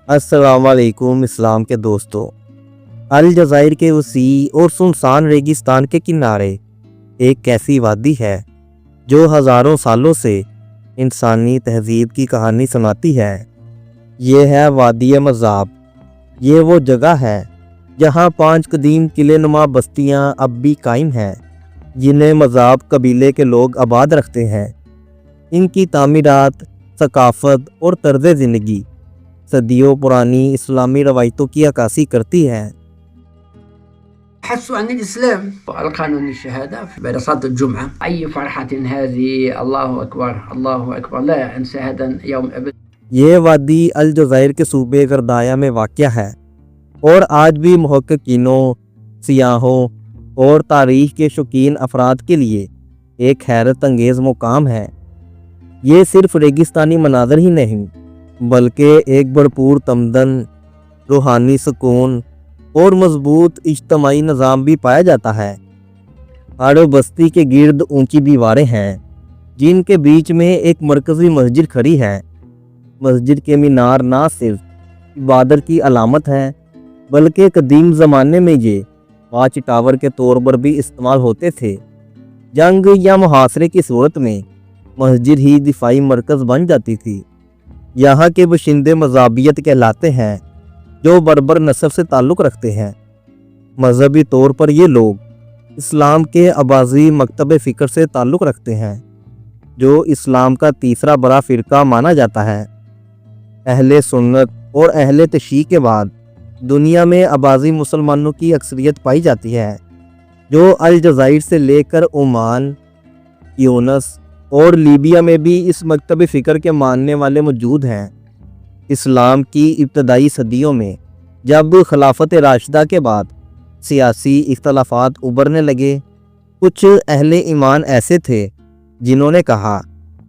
السلام علیکم اسلام کے دوستوں۔ الجزائر کے وسیع اور سنسان ریگستان کے کنارے ایک ایسی وادی ہے جو ہزاروں سالوں سے انسانی تہذیب کی کہانی سناتی ہے۔ یہ ہے وادی مذاب۔ یہ وہ جگہ ہے جہاں 5 قدیم قلعے نما بستیاں اب بھی قائم ہیں، جنہیں مذاب قبیلے کے لوگ آباد رکھتے ہیں۔ ان کی تعمیرات، ثقافت اور طرز زندگی صدیوں پرانی اسلامی روایتوں کی عکاسی کرتی ہے۔ حثوا عن الإسلام وألقانا الشهادة بعد صلاة الجمعة. أي فرحة هذه! الله أكبر الله أكبر، لا أنسى هذا يوم أبدا. یہ وادی الجزائر کے صوبے غردایا میں واقع ہے اور آج بھی محققینوں، سیاحوں اور تاریخ کے شوقین افراد کے لیے ایک حیرت انگیز مقام ہے۔ یہ صرف ریگستانی مناظر ہی نہیں بلکہ ایک بھرپور تمدن، روحانی سکون اور مضبوط اجتماعی نظام بھی پایا جاتا ہے۔ ہر بستی کے گرد اونچی دیواریں ہیں جن کے بیچ میں ایک مرکزی مسجد کھڑی ہے۔ مسجد کے مینار نہ صرف عبادت کی علامت ہے بلکہ قدیم زمانے میں یہ واچ ٹاور کے طور پر بھی استعمال ہوتے تھے۔ جنگ یا محاصرے کی صورت میں مسجد ہی دفاعی مرکز بن جاتی تھی۔ یہاں کے باشندے مذہبیت کہلاتے ہیں جو بربر نسب سے تعلق رکھتے ہیں۔ مذہبی طور پر یہ لوگ اسلام کے عباسی مکتب فکر سے تعلق رکھتے ہیں جو اسلام کا تیسرا بڑا فرقہ مانا جاتا ہے۔ اہل سنت اور اہل تشیع کے بعد دنیا میں عباسی مسلمانوں کی اکثریت پائی جاتی ہے، جو الجزائر سے لے کر عمان، یونس اور لیبیا میں بھی اس مکتب فکر کے ماننے والے موجود ہیں۔ اسلام کی ابتدائی صدیوں میں جب خلافت راشدہ کے بعد سیاسی اختلافات ابھرنے لگے، کچھ اہل ایمان ایسے تھے جنہوں نے کہا،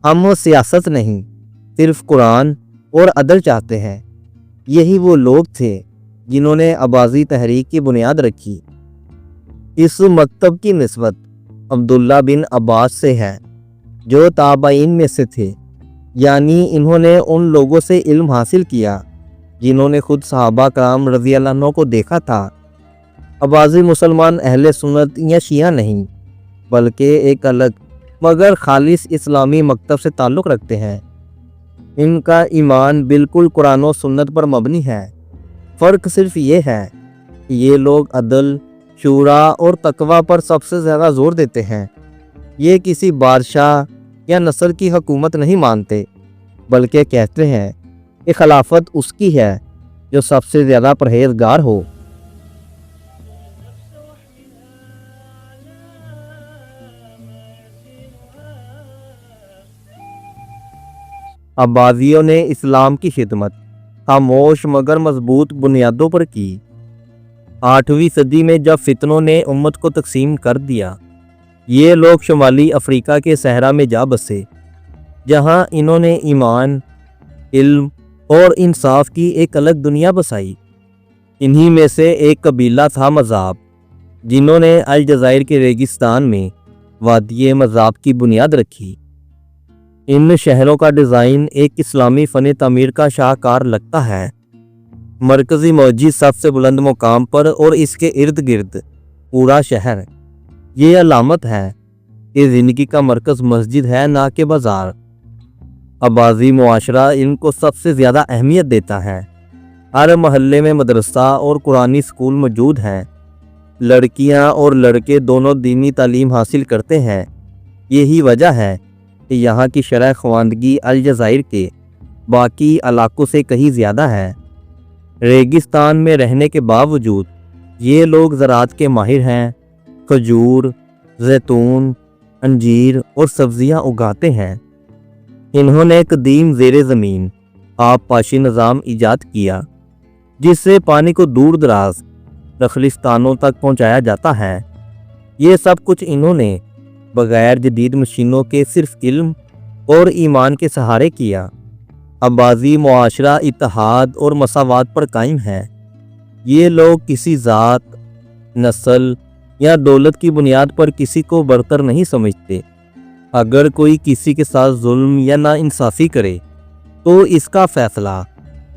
ہم سیاست نہیں، صرف قرآن اور عدل چاہتے ہیں۔ یہی وہ لوگ تھے جنہوں نے عباسی تحریک کی بنیاد رکھی۔ اس مکتب کی نسبت عبداللہ بن عباس سے ہے جو تابعین میں سے تھے، یعنی انہوں نے ان لوگوں سے علم حاصل کیا جنہوں نے خود صحابہ کرام رضی اللہ عنہ کو دیکھا تھا۔ عباسی مسلمان اہل سنت یا شیعہ نہیں بلکہ ایک الگ مگر خالص اسلامی مکتب سے تعلق رکھتے ہیں۔ ان کا ایمان بالکل قرآن و سنت پر مبنی ہے۔ فرق صرف یہ ہے کہ یہ لوگ عدل، شورا اور تقوی پر سب سے زیادہ زور دیتے ہیں۔ یہ کسی بادشاہ یا نسل کی حکومت نہیں مانتے بلکہ کہتے ہیں کہ خلافت اس کی ہے جو سب سے زیادہ پرہیزگار ہو۔ عباسیوں نے اسلام کی خدمت خاموش مگر مضبوط بنیادوں پر کی۔ 8ویں صدی میں جب فتنوں نے امت کو تقسیم کر دیا، یہ لوگ شمالی افریقہ کے صحرا میں جا بسے، جہاں انہوں نے ایمان، علم اور انصاف کی ایک الگ دنیا بسائی۔ انہی میں سے ایک قبیلہ تھا مذاب، جنہوں نے الجزائر کے ریگستان میں وادی مذاب کی بنیاد رکھی۔ ان شہروں کا ڈیزائن ایک اسلامی فن تعمیر کا شاہکار لگتا ہے۔ مرکزی مسجد سب سے بلند مقام پر اور اس کے ارد گرد پورا شہر۔ یہ علامت ہے کہ زندگی کا مرکز مسجد ہے، نہ کہ بازار۔ عباسی معاشرہ ان کو سب سے زیادہ اہمیت دیتا ہے۔ ہر محلے میں مدرسہ اور قرآنی اسکول موجود ہیں۔ لڑکیاں اور لڑکے دونوں دینی تعلیم حاصل کرتے ہیں۔ یہی وجہ ہے کہ یہاں کی شرح خواندگی الجزائر کے باقی علاقوں سے کہیں زیادہ ہے۔ ریگستان میں رہنے کے باوجود یہ لوگ زراعت کے ماہر ہیں۔ کھجور، زیتون، انجیر اور سبزیاں اگاتے ہیں۔ انہوں نے قدیم زیر زمین آب پاشی نظام ایجاد کیا جس سے پانی کو دور دراز رخلستانوں تک پہنچایا جاتا ہے۔ یہ سب کچھ انہوں نے بغیر جدید مشینوں کے صرف علم اور ایمان کے سہارے کیا۔ عباسی معاشرہ اتحاد اور مساوات پر قائم ہے۔ یہ لوگ کسی ذات، نسل یا دولت کی بنیاد پر کسی کو برتر نہیں سمجھتے۔ اگر کوئی کسی کے ساتھ ظلم یا ناانصافی کرے تو اس کا فیصلہ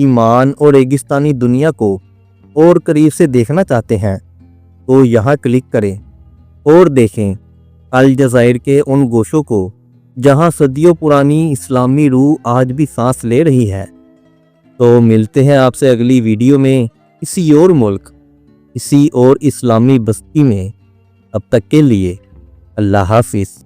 ایمان اور ریگستانی دنیا کو اور قریب سے دیکھنا چاہتے ہیں تو یہاں کلک کریں اور دیکھیں الجزائر کے ان گوشوں کو جہاں صدیوں پرانی اسلامی روح آج بھی سانس لے رہی ہے۔ تو ملتے ہیں آپ سے اگلی ویڈیو میں کسی اور ملک، کسی اور اسلامی بستی میں۔ اب تک کے لیے اللہ حافظ۔